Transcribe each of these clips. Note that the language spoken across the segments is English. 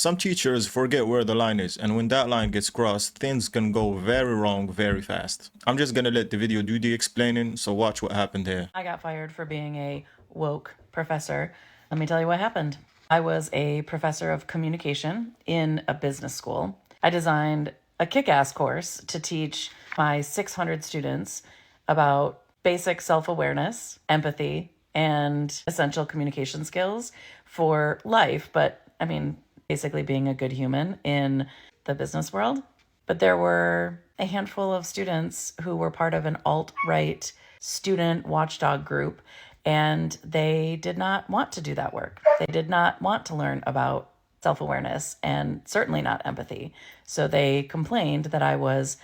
Some teachers forget where the line is, and when that line gets crossed, things can go very wrong very fast. I'm just gonna let the video do the explaining, so watch what happened here. I got fired for being a woke professor. Let me tell you what happened. I was a professor of communication in a business school. I designed a kick-ass course to teach my 600 students about basic self-awareness, empathy, and essential communication skills for life. But I mean, basically being a good human in the business world. But there were a handful of students who were part of an alt-right student watchdog group, and they did not want to do that work. They did not want to learn about self-awareness and certainly not empathy. So they complained that I was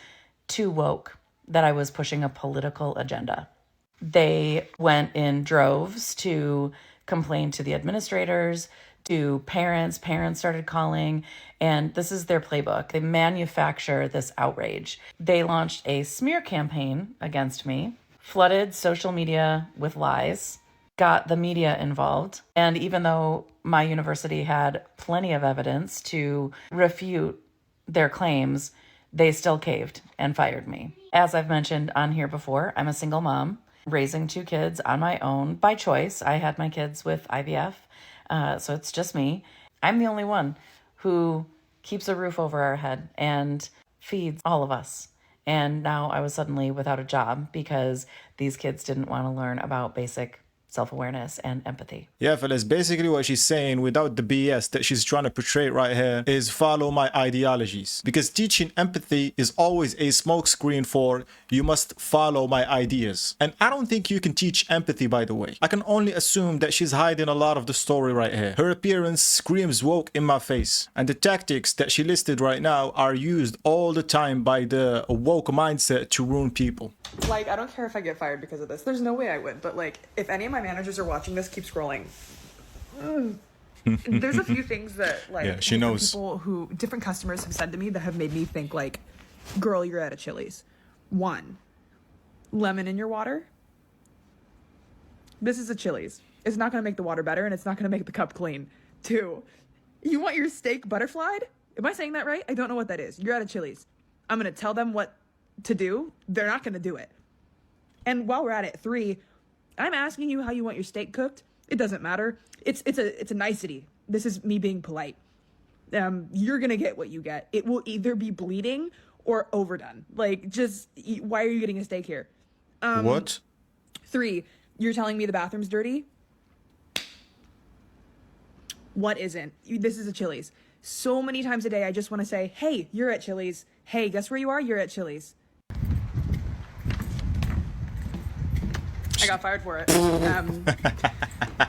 too woke, that I was pushing a political agenda. They went in droves to complain to the administrators, to parents. Parents started calling, and this is their playbook. They manufacture this outrage. They launched a smear campaign against me, flooded social media with lies, got the media involved, and even though my university had plenty of evidence to refute their claims, they still caved and fired me. As I've mentioned on here before, I'm a single mom, raising 2 kids on my own by choice. I had my kids with IVF, so it's just me. I'm the only one who keeps a roof over our head and feeds all of us. And now I was suddenly without a job because these kids didn't want to learn about basic self-awareness and empathy. Yeah, fellas, basically what she's saying without the BS that she's trying to portray right here is follow my ideologies. Because teaching empathy is always a smokescreen for you must follow my ideas. And I don't think you can teach empathy, by the way. I can only assume that she's hiding a lot of the story right here. Her appearance screams woke in my face. And the tactics that she listed right now are used all the time by the woke mindset to ruin people. Like, I don't care if I get fired because of this. There's no way I would. But, like, if any of my managers are watching this, keep scrolling. There's a few things that, like, yeah, she knows. Different customers have said to me that have made me think, like, girl, you're at a Chili's. 1, lemon in your water. This is a Chili's. It's not going to make the water better, and it's not going to make the cup clean. 2, you want your steak butterflied? Am I saying that right? I don't know what that is. You're at a Chili's. I'm going to tell them what to do. They're not going to do it. And while we're at it, 3, I'm asking you how you want your steak cooked. It doesn't matter. It's a nicety. This is me being polite. You're going to get what you get. It will either be bleeding or overdone. Like, just, why are you getting a steak here? What? 3, you're telling me the bathroom's dirty? What isn't? This is a Chili's. So many times a day, I just want to say, hey, you're at Chili's. Hey, guess where you are? You're at Chili's. I got fired for it.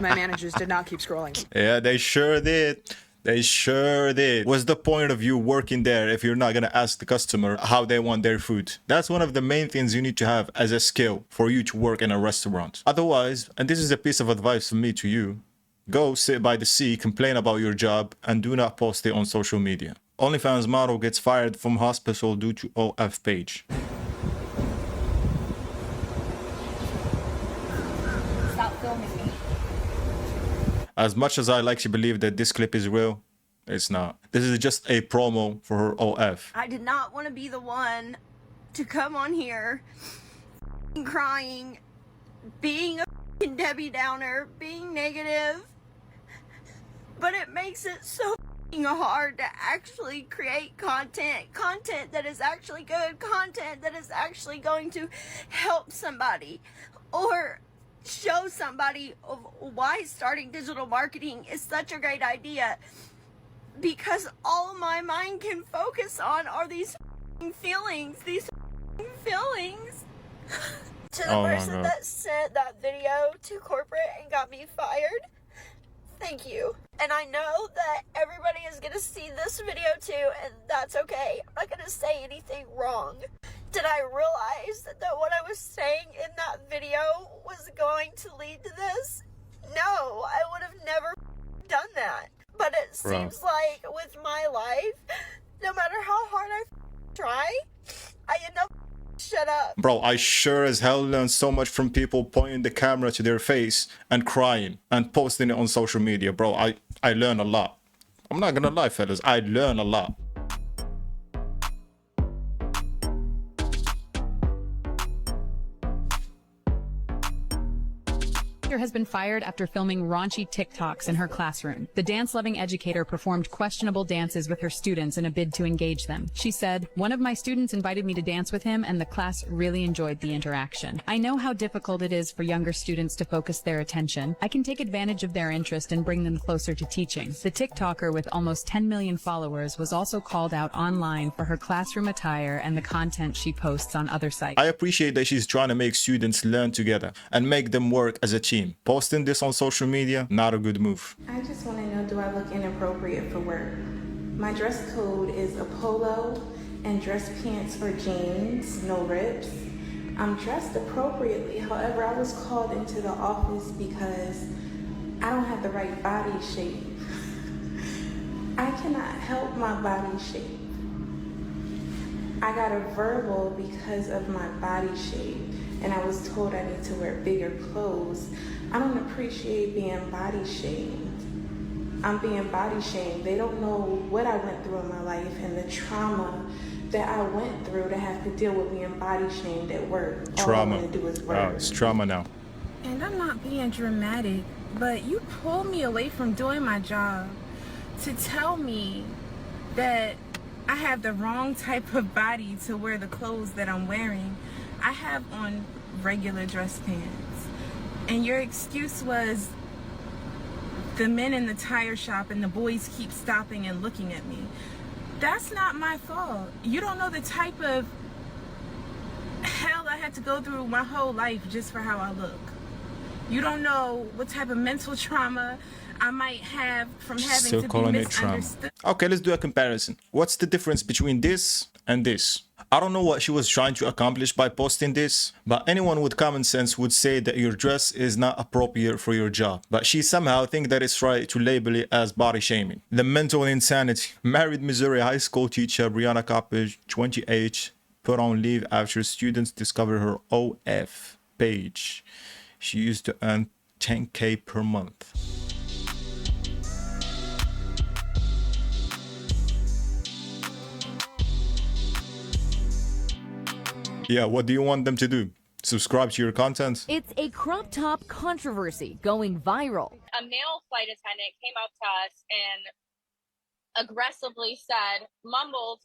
My managers did not keep scrolling. Yeah, they sure did. They sure did. What's the point of you working there if you're not going to ask the customer how they want their food? That's one of the main things you need to have as a skill for you to work in a restaurant. Otherwise, and this is a piece of advice from me to you, go sit by the sea, complain about your job, and do not post it on social media. OnlyFans model gets fired from hospital due to OF page. Stop filming me. As much as I like to believe that this clip is real, it's not. This is just a promo for her OF. I did not want to be the one to come on here crying, being a Debbie Downer, being negative, but it makes it so hard to actually create content that is actually good, content that is actually going to help somebody or show somebody of why starting digital marketing is such a great idea, because all my mind can focus on are these feelings. To the person that sent that video to corporate and got me fired, thank you. And I know that everybody is going to see this video too, and that's okay. I'm not going to say anything wrong. Did I realize that what I was saying in that video was going to lead to this? No, I would have never done that. But it seems like with my life, no matter how hard I try, I end up shut up. Bro, I sure as hell learned so much from people pointing the camera to their face and crying and posting it on social media. Bro, I learned a lot. I'm not gonna lie, fellas, I learn a lot. Has been fired after filming raunchy TikToks in her classroom. The dance-loving educator performed questionable dances with her students in a bid to engage them. She said, "One of my students invited me to dance with him, and the class really enjoyed the interaction. I know how difficult it is for younger students to focus their attention. I can take advantage of their interest and bring them closer to teaching." The TikToker with almost 10 million followers was also called out online for her classroom attire and the content she posts on other sites. I appreciate that she's trying to make students learn together and make them work as a team. Posting this on social media, not a good move. I just want to know, do I look inappropriate for work? My dress code is a polo and dress pants or jeans, no rips. I'm dressed appropriately. However, I was called into the office because I don't have the right body shape. I cannot help my body shape. I got a verbal because of my body shape, and I was told I need to wear bigger clothes. I don't appreciate being body shamed. I'm being body shamed. They don't know what I went through in my life and the trauma that I went through to have to deal with being body shamed at work. Trauma. All I want to do is work. Wow, it's trauma now. And I'm not being dramatic, but you pulled me away from doing my job to tell me that I have the wrong type of body to wear the clothes that I'm wearing. I have on regular dress pants. And your excuse was the men in the tire shop and the boys keep stopping and looking at me. That's not my fault. You don't know the type of hell I had to go through my whole life just for how I look. You don't know what type of mental trauma I might have from having Still to be calling it trauma. misunderstood. Okay, let's do a comparison. What's the difference between this and this? I don't know what she was trying to accomplish by posting this, but anyone with common sense would say that your dress is not appropriate for your job. But she somehow thinks that it's right to label it as body shaming. The mental insanity. Married Missouri high school teacher Brianna Coppage, 28, put on leave after students discovered her OF page. She used to earn $10K per month. Yeah, what do you want them to do? Subscribe to your content? It's a crop top controversy going viral. A male flight attendant came up to us and aggressively said, mumbled,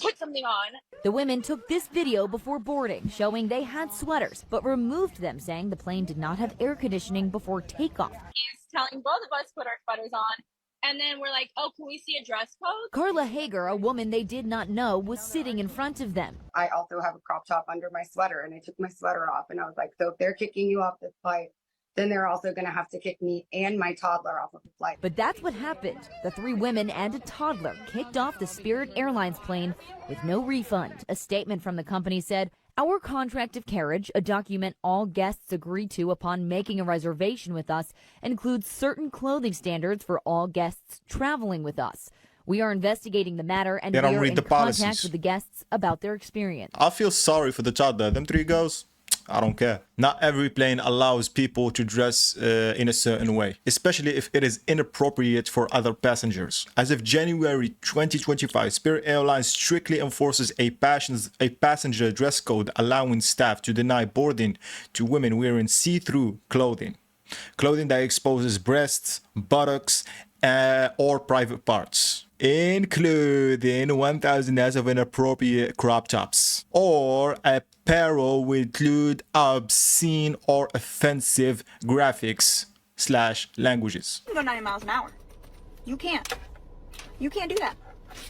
"Put something on." The women took this video before boarding, showing they had sweaters, but removed them, saying the plane did not have air conditioning before takeoff. He's telling both of us to put our sweaters on. And then we're like, "Oh, can we see a dress code?" Carla Hager, a woman they did not know, was sitting in front of them. I also have a crop top under my sweater, and I took my sweater off, and I was like, so if they're kicking you off this flight, then they're also going to have to kick me and my toddler off of the flight. But that's what happened. The 3 women and a toddler kicked off the Spirit Airlines plane with no refund. A statement from the company said, "Our contract of carriage, a document all guests agree to upon making a reservation with us, includes certain clothing standards for all guests traveling with us. We are investigating the matter and we are in contact with the guests about their experience." I feel sorry for the toddler. Them 3 girls, I don't care. Not every plane allows people to dress in a certain way, especially if it is inappropriate for other passengers. As of January 2025, Spirit Airlines strictly enforces a passenger dress code, allowing staff to deny boarding to women wearing see-through clothing that exposes breasts, buttocks, or private parts, including 1,000 yards of inappropriate crop tops, or apparel will include obscene or offensive graphics / languages. You can go 90 miles an hour. You can't. You can't do that.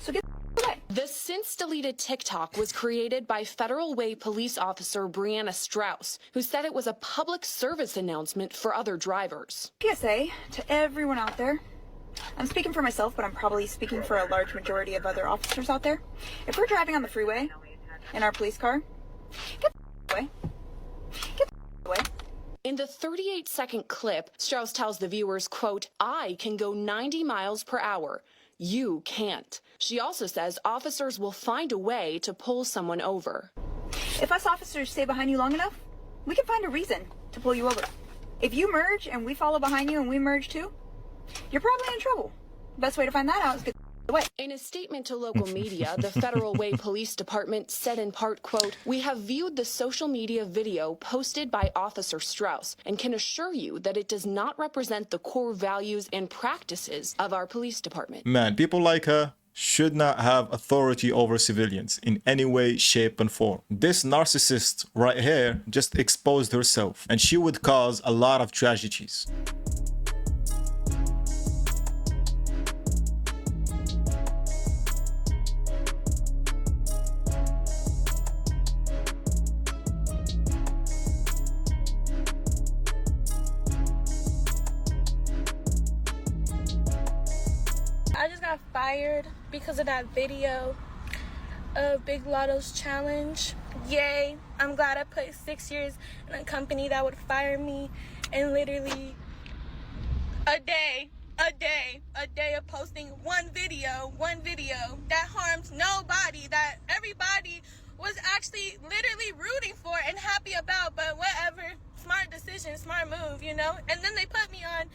So get away. The since deleted TikTok was created by Federal Way police officer Brianna Strauss, who said it was a public service announcement for other drivers. PSA to everyone out there. I'm speaking for myself, but I'm probably speaking for a large majority of other officers out there. If we're driving on the freeway in our police car, get away. Get away. In the 38-second clip, Strauss tells the viewers, quote, "I can go 90 miles per hour. You can't." She also says officers will find a way to pull someone over. If us officers stay behind you long enough, we can find a reason to pull you over. If you merge and we follow behind you and we merge too, you're probably in trouble. Best way to find that out is get away. In a statement to local media, the Federal Way Police Department said in part, quote, "We have viewed the social media video posted by Officer Strauss and can assure you that it does not represent the core values and practices of our police department." Man, people like her should not have authority over civilians in any way, shape, and form. This narcissist right here just exposed herself, and she would cause a lot of tragedies. I just got fired because of that video of Big Lotto's challenge. Yay. I'm glad I put 6 years in a company that would fire me, and literally a day of posting one video that harms nobody, that everybody was actually literally rooting for and happy about, but whatever, smart decision, smart move, you know? And then they put me on,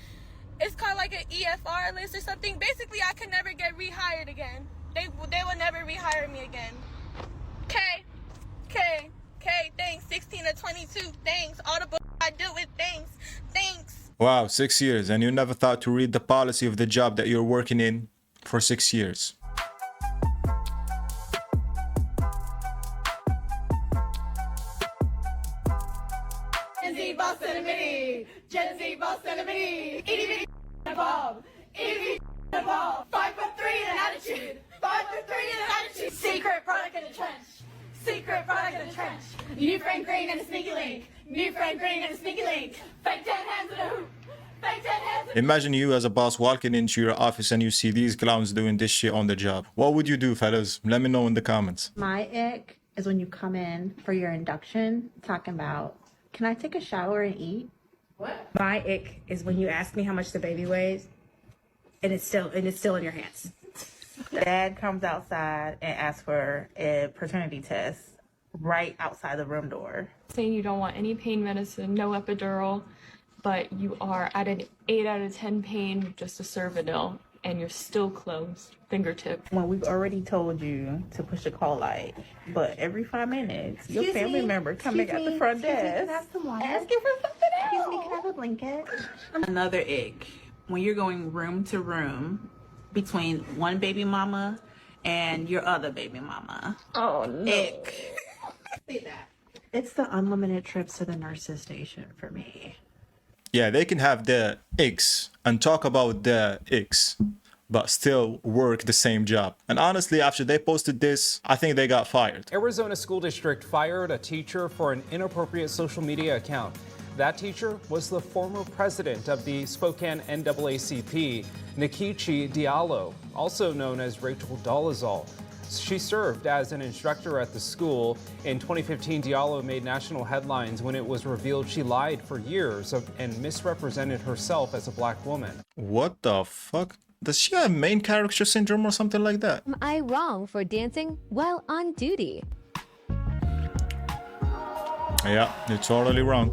it's called like an EFR list or something. Basically, I could never get rehired again. They will never rehire me again. Okay, thanks. 16 to 22, thanks. All the I do it, thanks. Wow, 6 years, and you never thought to read the policy of the job that you're working in for 6 years. Gen Z boss in a mini. Gen Z boss in a mini. Itty bitty involved. Itty bitty involved. 5'3" and an attitude. 5'3" and an attitude. Secret product in the trench. Secret product in the trench. New friend green and a sneaky link. New friend green and a sneaky link. Fake 10 hands in a hoop. Fake 10 hands in a Imagine you as a boss walking into your office and you see these clowns doing this shit on the job. What would you do, fellas? Let me know in the comments. My ick is when you come in for your induction talking about, can I take a shower and eat? What? My ick is when you ask me how much the baby weighs, and it's still in your hands. Dad comes outside and asks for a paternity test right outside the room door. Saying you don't want any pain medicine, no epidural, but you are at an 8 out of 10 pain with just a Cervidil, and you're still closed, fingertip. When we've already told you to push the call light, but every 5 minutes, your family member coming at the front desk asking for something else. Excuse me, can I have a blanket? Another ick, when you're going room to room between one baby mama and your other baby mama. Oh no. Ick. See that. It's the unlimited trips to the nurse's station for me. Yeah, they can have their icks and talk about their icks, but still work the same job. And honestly, after they posted this, I think they got fired. Arizona School District fired a teacher for an inappropriate social media account. That teacher was the former president of the Spokane NAACP, Nikichi Diallo, also known as Rachel Dolezal. She served as an instructor at the school. In 2015, Diallo made national headlines when it was revealed she lied for years and misrepresented herself as a black woman. What the fuck? Does she have main character syndrome or something like that? Am I wrong for dancing while on duty? Yeah, you're totally wrong.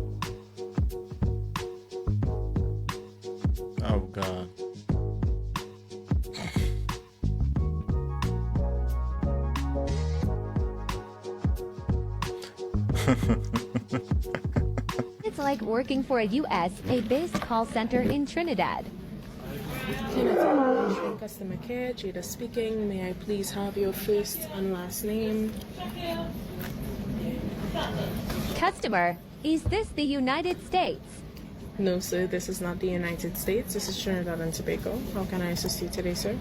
Oh god. It's like working for a USA-based call center in Trinidad. Customer care, Jada speaking. May I please have your first and last name? Customer, is this the United States? No, sir, this is not the United States. This is Trinidad and Tobago. How can I assist you today, sir?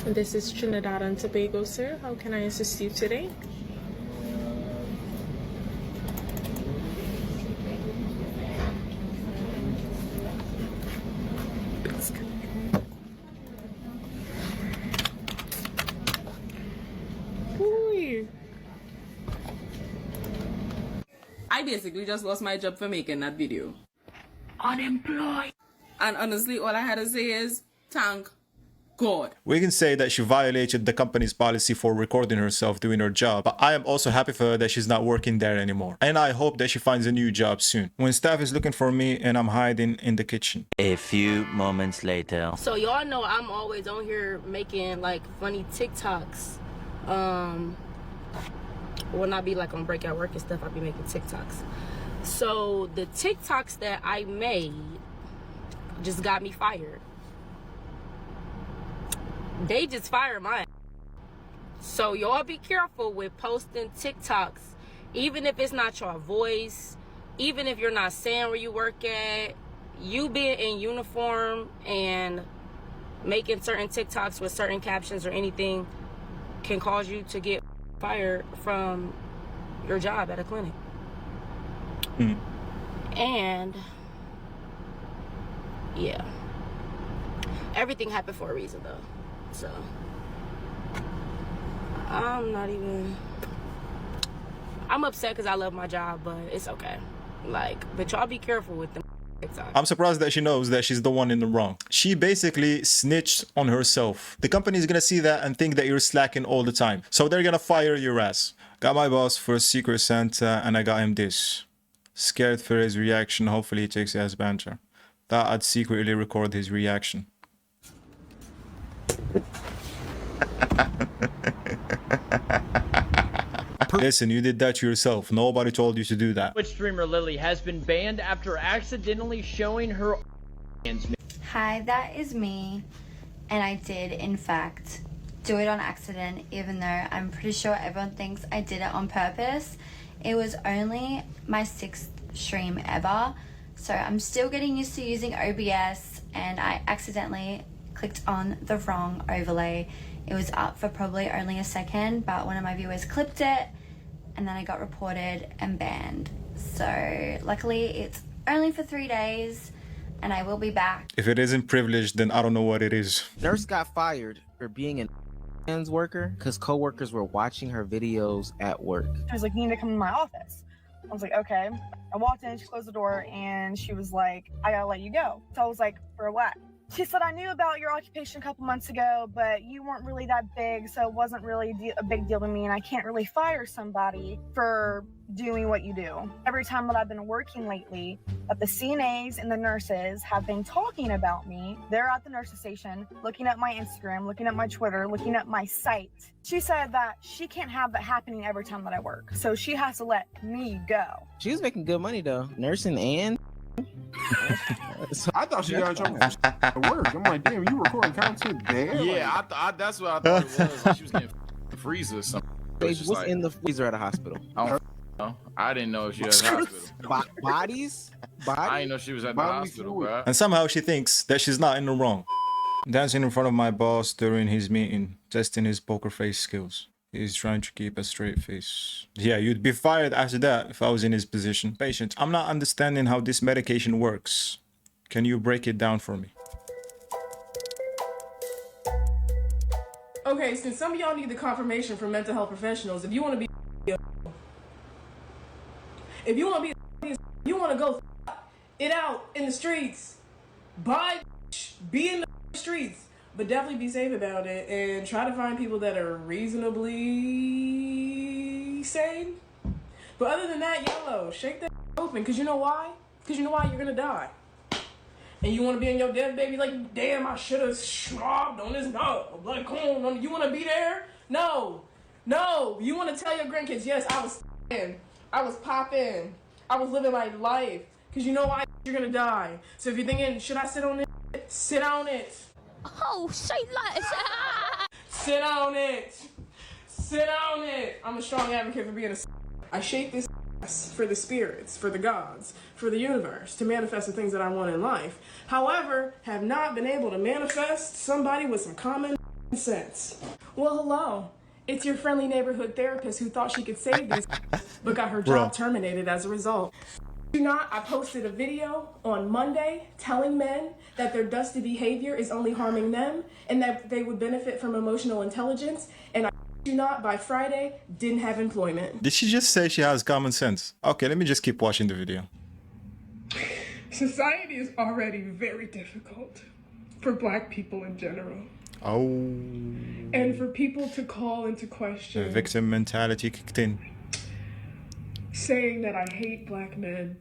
This is Trinidad and Tobago, sir. How can I assist you today? I basically just lost my job for making that video. Unemployed. And honestly, all I had to say is, thank God. We can say that she violated the company's policy for recording herself doing her job, but I am also happy for her that she's not working there anymore. And I hope that she finds a new job soon. When staff is looking for me and I'm hiding in the kitchen. A few moments later. So y'all know I'm always on here making like funny TikToks. When I be like on breakout work and stuff, I be making TikToks. So the TikToks that I made just got me fired. They just fired my ass. So y'all be careful with posting TikToks, even if it's not your voice, even if you're not saying where you work at. You being in uniform and making certain TikToks with certain captions or anything can cause you to get fired from your job at a clinic. And yeah, everything happened for a reason though. So I'm upset because I love my job, but it's okay. Like, but y'all be careful with them TikToks. I'm surprised that she knows that she's the one in the wrong. She basically snitched on herself. The company is gonna see that and think that you're slacking all the time. So they're gonna fire your ass. Got my boss for a Secret Santa and I got him this. Scared for his reaction. Hopefully he takes it as banter. Thought I'd secretly record his reaction. Listen, you did that to yourself. Nobody told you to do that. Twitch streamer Lily has been banned after accidentally showing her hands. Hi, that is me. And I did, in fact, do it on accident, even though I'm pretty sure everyone thinks I did it on purpose. It was only my 6th stream ever. So I'm still getting used to using OBS, and I accidentally clicked on the wrong overlay. It was up for probably only a second, but one of my viewers clipped it and then I got reported and banned. So luckily it's only for 3 days and I will be back. If it isn't privileged, then I don't know what it is. Nurse got fired for being an worker because co-workers were watching her videos at work. She was like, you need to come to my office. I was like, okay. I walked in, she closed the door, and she was like, I gotta let you go. So I was like, for what? She said, I knew about your occupation a couple months ago, but you weren't really that big, so it wasn't really a big deal to me, and I can't really fire somebody for doing what you do. Every time that I've been working lately, that the CNAs and the nurses have been talking about me. They're at the nurses station, looking at my Instagram, looking at my Twitter, looking at my site. She said that she can't have that happening every time that I work, so she has to let me go. She was making good money though, nursing and I thought she got in trouble for work. I'm like, damn, you recording content there? Yeah, like, that's what I thought it was. Like she was getting freezer or something. What's like, in the freezer at a hospital? I didn't know she was at the hospital. Bodies? I didn't know she was at the hospital, bro. And somehow she thinks that she's not in the wrong. Dancing in front of my boss during his meeting, testing his poker face skills. He's trying to keep a straight face. Yeah, you'd be fired after that if I was in his position. Patient, I'm not understanding how this medication works. Can you break it down for me? Okay, since some of y'all need the confirmation from mental health professionals, if you want to be, you want to go it out in the streets, be in the streets. But definitely be safe about it and try to find people that are reasonably sane. But other than that, YOLO, shake that open. Cause you know why? Cause you know why you're gonna die. And you wanna be in your deathbed, be like, damn, I should've slobbed on this nut. Like, come on, you wanna be there? No. You wanna tell your grandkids, yes, I was popping. I was living my life. Cause you know why you're gonna die. So if you're thinking, should I sit on it? Sit on it. Oh, say less. Sit on it. Sit on it. I'm a strong advocate for being I shape this for the spirits, for the gods, for the universe, to manifest the things that I want in life. However, have not been able to manifest somebody with some common sense. Well, hello. It's your friendly neighborhood therapist who thought she could save this, but got her job terminated as a result. I posted a video on Monday telling men that their dusty behavior is only harming them and that they would benefit from emotional intelligence, and by Friday didn't have employment. Did she just say she has common sense? Okay, let me just keep watching the video. Society is already very difficult for Black people in general. Oh. And for people to call into question The victim mentality kicked in. saying that I hate black men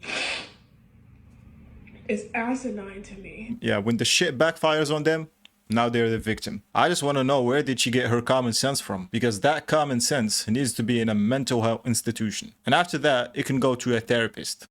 is asinine to me. Yeah, when the shit backfires on them, now they're the victim. I just want to know, where did she get her common sense from? Because that common sense needs to be in a mental health institution. And after that, it can go to a therapist.